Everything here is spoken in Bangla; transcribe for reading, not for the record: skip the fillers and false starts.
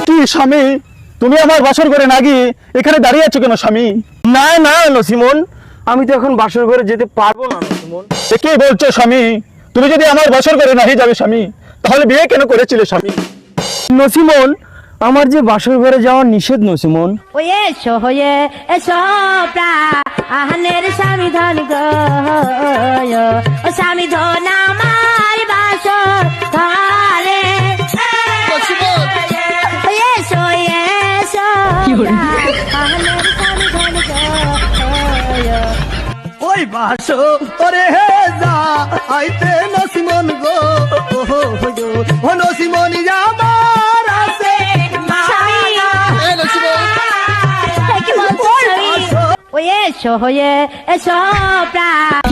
কি স্বামী, তুমি আমার বাসর ঘরে না গিয়ে এখানে দাঁড়িয়ে আছো কেন স্বামী? না না নসিমন, আমি তো এখন বাসর ঘরে যেতে পারবো না নসিমন। এ কি বলছো স্বামী? তুমি যদি আমার বাসর ঘরে নাহি যাবে স্বামী, তাহলে বিয়ে কেন করেছিলে স্বামী? নসিমন, আমার যে বাসর ঘরে যাওয়া নিষেধ নসিমন। ওই এসো হয়ে এসো প্রাণের স্বামী ধন গো, ও স্বামী ধন আমার বাসর ঘরে। ওই এসো এসো প্রাণের স্বামী ধন গো। ওই বাসো ওরে হে যা আইতে নসিমন গো, ও নসিমনি আমার আছে ওই এসো হয়ে এসো প্রাণ